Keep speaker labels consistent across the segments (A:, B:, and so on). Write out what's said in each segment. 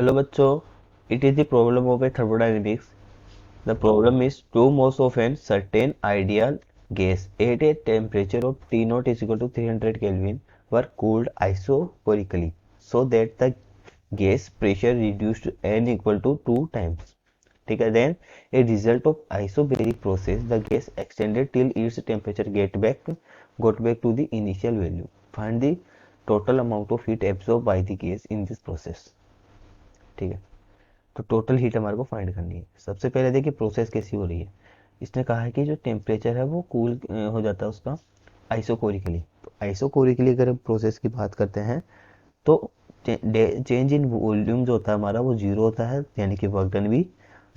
A: Hello बच्चों, it is the problem of a thermodynamics. The problem is two moles of a certain ideal gas at a temperature of T naught is equal to 300 Kelvin were cooled isochorically so that the gas pressure reduced to N equal to 2 times. ठीक है, then a result of isobaric process, the gas extended till its temperature got back to the initial value. Find the total amount of heat absorbed by the gas in this process. ठीक है, तो total heat हमारे को find करनी है। सबसे पहले देखिए प्रोसेस कैसी हो रही है। इसने कहा है कि जो टेम्परेचर है वो कूल हो जाता है उसका आइसोकोरिकली। तो आइसोकोरिकली अगर हम प्रोसेस की बात करते हैं तो चेंज इन वॉल्यूम जो होता है हमारा वो जीरो होता है, यानी कि वर्क डन भी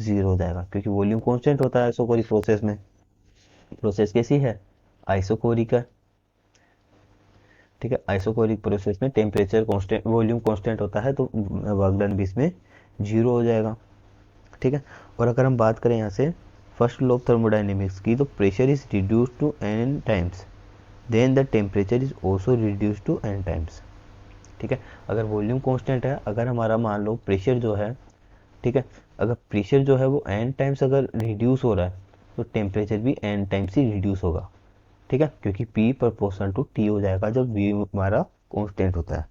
A: जीरो हो जाएगा क्योंकि वॉल्यूम कांस्टेंट होता है आइसोकोरिक प्रोसेस में। प्रोसेस कैसी है, आइसोकोरिक है। ठीक है, आइसोकोरिक प्रोसेस में टेम्परेचर कांस्टेंट, वॉल्यूम कांस्टेंट होता है तो वर्क डन भी इसमें जीरो हो जाएगा। ठीक है, और अगर हम बात करें यहाँ से फर्स्ट लॉ ऑफ थर्मोडाइनेमिक्स की, तो pressure is reduce to n times then the temperature is also reduce to n times. ठीक है, अगर वॉल्यूम कांस्टेंट है, अगर हमारा मान लो प्रेशर जो है, ठीक है, अगर प्रेशर जो है वो एन टाइम्स अगर रिड्यूस हो रहा है तो टेम्परेचर भी एन टाइम्स ही रिड्यूस होगा। ठीक है, क्योंकि पी प्रोपोर्शनल टू टी हो जाएगा जब वी हमारा कांस्टेंट होता है।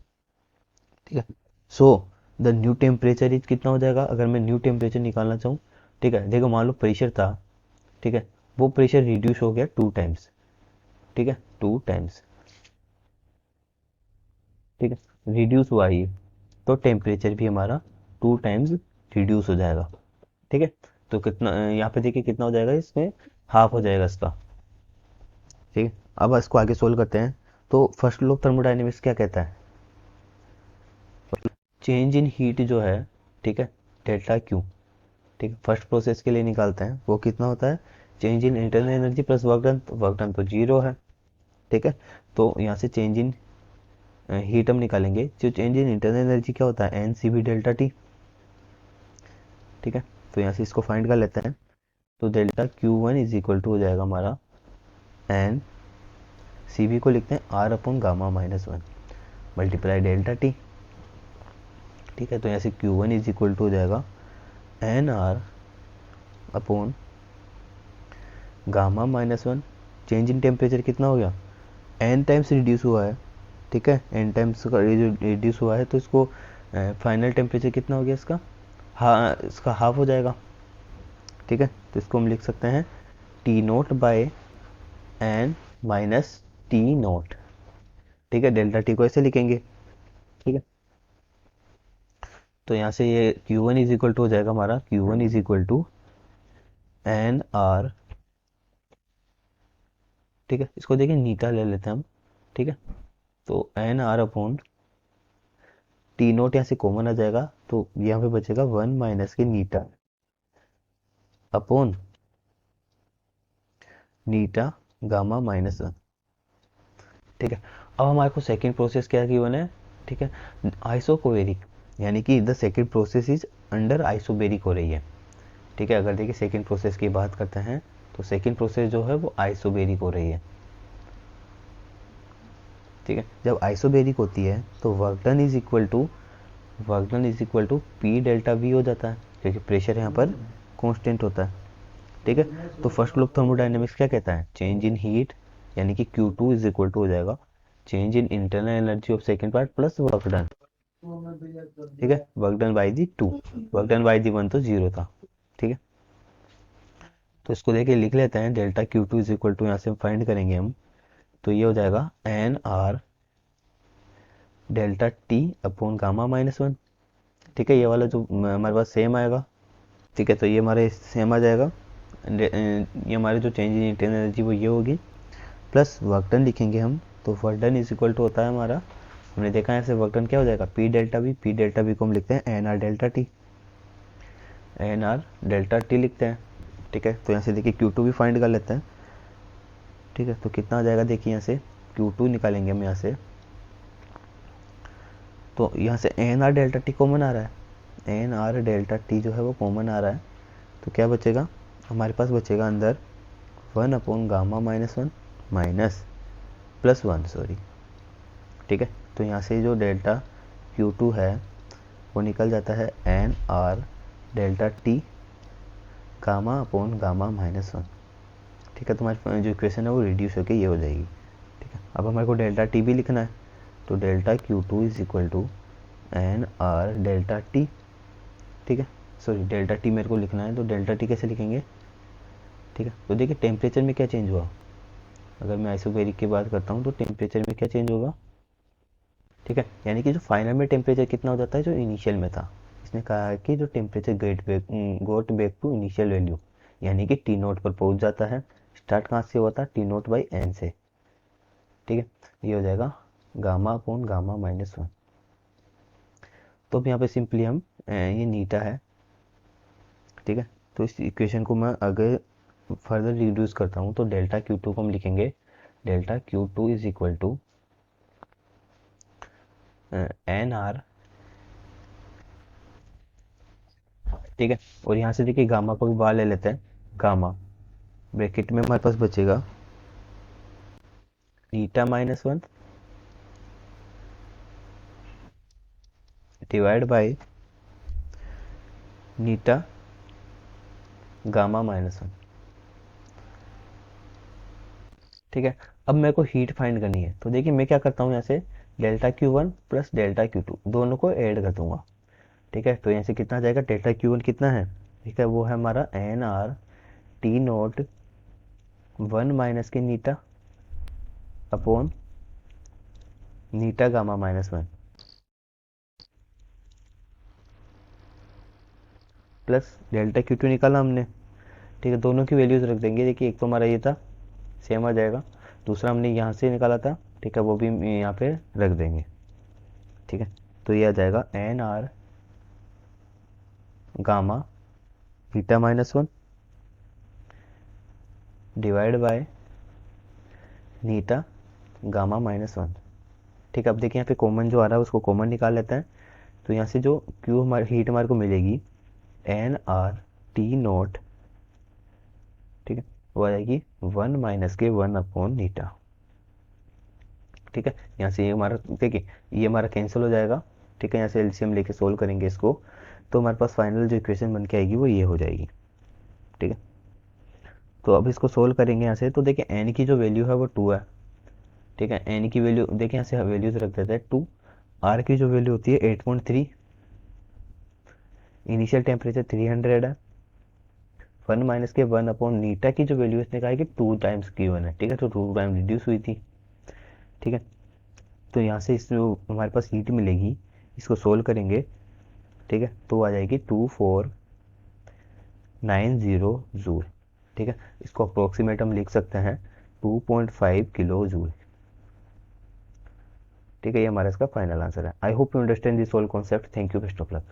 A: ठीक है, so the new temperature is कितना हो जाएगा, अगर मैं न्यू टेम्परेचर निकालना चाहूँ। ठीक है, देखो मान लो प्रेशर था, ठीक है, वो प्रेशर रिड्यूस हो गया 2 टाइम्स। ठीक है, 2 टाइम्स। ठीक है, रिड्यूस हुआ ही तो टेम्परेचर भी हमारा 2 टाइम्स रिड्यूस हो जाएगा। ठीक है, तो कितना यहाँ पे देखिए कितना हो जाएगा, इसमें हाफ हो जाएगा इसका। ठीक है, अब इसको आगे सोल्व करते हैं। तो फर्स्ट लॉ ऑफ थर्मोडायनेमिक्स क्या कहता है, चेंज इन हीट जो है, ठीक है, डेल्टा क्यू। ठीक है, फर्स्ट प्रोसेस के लिए निकालते हैं वो कितना होता है, change in internal energy plus work done, तो वर्क डन तो जीरो है। ठीक है, तो यहाँ से चेंज इन हीट हम निकालेंगे, जो चेंज इन इंटरनल एनर्जी क्या होता है, n C v delta T. ठीक है, तो यहाँ से इसको फाइंड कर लेते हैं। तो delta q one is equal to हो जाएगा हमारा एन सी बी को लिखते हैं R upon gamma minus one multiply delta T. ठीक है, तो यहाँ से q one is equal to हो जाएगा n R upon gamma minus one. Change in temperature कितना हो गया, एन टाइम्स रिड्यूस हुआ है। ठीक है, एन टाइम्स का रिड्यूस हुआ है तो इसको फाइनल टेम्परेचर कितना हो गया इसका, हाँ इसका हाफ हो जाएगा। ठीक है, तो इसको हम लिख सकते हैं T naught by n minus T naught. ठीक है, डेल्टा टी को ऐसे लिखेंगे। ठीक है, तो यहाँ से ये q one is equal to हो जाएगा हमारा, q one is equal to n R. ठीक है, इसको देखिए नीटा ले लेते हैं हम। ठीक है, तो n R upon T naught यहाँ से कॉमन आ जाएगा तो यहाँ पे बचेगा वन माइनस के नीटा अपॉन नीटा गामा माइनस वन। ठीक है, अब हमारे को सेकेंड प्रोसेस क्या गिवन है, ठीक है, आइसोकोवेरिक, यानी कि the second process is under isobaric हो रही है। ठीक है, अगर देखिए सेकेंड प्रोसेस की बात करते हैं तो सेकेंड प्रोसेस जो है वो आइसोबेरिक हो रही है। ठीक है, जब आइसोबेरिक होती है तो work done is equal to p delta V हो जाता है क्योंकि प्रेशर यहाँ पर कांस्टेंट होता है। ठीक है, तो फर्स्ट लॉ ऑफ थर्मोडायनेमिक्स क्या कहता है, चेंज इन हीट यानी कि Q2 इज इक्वल टू हो जाएगा change in internal energy of second part plus work done. ठीक है, work done by the two, work done by the one तो जीरो था। ठीक है, तो इसको लेके लिख लेते हैं, delta Q2 is equal to यहाँ से फाइंड करेंगे हम, तो ये हो जाएगा n R delta T upon gamma minus one. ठीक है, ये वाला जो हमारे पास सेम आएगा। ठीक है, तो ये हमारे सेम आ जाएगा। ये हमारे जो चेंज इन इंटरनल एनर्जी वो ये होगी, प्लस वर्क डन लिखेंगे हम, तो work done is equal to होता है हमारा, हमने देखा है ऐसे वर्क डन क्या हो जाएगा, पी डेल्टा बी को हम लिखते हैं n R delta T, n R delta T लिखते हैं। ठीक है, तो यहाँ से देखिए Q2 भी फाइंड कर लेते हैं। ठीक है, तो कितना आ जाएगा देखिए, यहाँ से Q2 निकालेंगे हम यहाँ से, तो यहाँ से N R delta T common आ रहा है, एन आर डेल्टा टी जो है वो कॉमन आ रहा है, तो क्या बचेगा हमारे पास, बचेगा अंदर one upon gamma minus one minus plus one sorry. ठीक है, तो यहाँ से जो डेल्टा Q2 है वो निकल जाता है n R delta T gamma upon gamma minus one. ठीक है, तुम्हारी जो इक्वेशन है वो रिड्यूस होकर ये हो जाएगी। ठीक है, अब हमारे को डेल्टा टी भी लिखना है, तो delta Q two is equal to n R delta T. ठीक है, सॉरी डेल्टा टी मेरे को लिखना है, तो डेल्टा टी कैसे लिखेंगे। ठीक है, तो देखिए टेम्परेचर में क्या चेंज हुआ। अगर मैं आइसोबैरिक की बात करता हूँ तो टेम्परेचर में क्या चेंज होगा। ठीक है, यानी कि जो फाइनल में टेम्परेचर कितना हो जाता है जो इनिशियल में था। इसने कहा है कि जो temperature got back to initial value, यानी कि टी नोट पर पहुंच जाता है। स्टार्ट कहाँ से हुआ था, टी नोट बाई एन से। ठीक है, ये हो जाएगा gamma upon gamma minus one. तो अब यहाँ पे सिंपली हम ये नीटा है। ठीक है, तो इस इक्वेशन को मैं अगर फर्दर रिड्यूस करता हूँ तो डेल्टा क्यू टू को हम लिखेंगे delta Q two is equal to n R. ठीक है, और यहाँ से देखिए गामा को भी बाहर ले लेते हैं। गामा ब्रैकेट में हमारे पास बचेगा नीटा माइनस वन डिवाइड बाई नीटा गामा माइनस वन। ठीक है, अब मेरे को हीट फाइंड करनी है, तो देखिए मैं क्या करता हूँ यहाँ से delta q one plus delta Q two दोनों को ऐड कर दूंगा। ठीक है, तो यहाँ से कितना जाएगा, डेल्टा क्यू वन कितना है। ठीक है, वो है हमारा N R T naught one minus के नीटा अपॉन नीटा gamma minus one plus delta Q two निकाला हमने। ठीक है, दोनों की वैल्यूज रख देंगे। देखिए एक तो हमारा ये था, सेम आ जाएगा। दूसरा हमने यहाँ से निकाला था, ठीक है, वो भी यहाँ पे रख देंगे। ठीक है, तो ये आ जाएगा n R gamma theta minus one divide by theta gamma minus one. ठीक है, अब देखिए यहाँ पे कॉमन जो आ रहा है उसको कॉमन निकाल लेते हैं। तो यहाँ से जो क्यू हमारी हीट हमारे को मिलेगी एन आर टी नोट। ठीक है, वो आ जाएगी वन माइनस के वन अपॉन नीटा। ठीक है, यहाँ से ये हमारा देखिए ये हमारा कैंसिल हो जाएगा। ठीक है, यहाँ से एलसीएम लेके सोल्व करेंगे इसको, तो हमारे पास फाइनल जो इक्वेशन बन के आएगी वो ये हो जाएगी। ठीक है, तो अब इसको सोल्व करेंगे यहाँ से, तो देखिए एन की जो वैल्यू है वो टू है। ठीक है, एन की वैल्यू देखिए यहाँ से वैल्यूज रख देते हैं टू। आर की जो वैल्यू होती है 8.3, इनिशियल टेम्परेचर 300 है। वन माइनस के वन अपॉन नीटा की जो वैल्यू इसने कहा है कि टू टाइम्स की वन है। ठीक है, तो टू टाइम रिड्यूस हुई थी। ठीक है, तो यहाँ से इस जो हमारे पास हीट मिलेगी इसको सोल्व करेंगे। ठीक है, तो आ जाएगी 2490 जूल। ठीक है, इसको अप्रोक्सीमेट हम लिख सकते हैं 2.5 किलो जूल। ठीक है, ये हमारा इसका फाइनल आंसर है। I hope you understand this whole concept. Thank you, best of luck.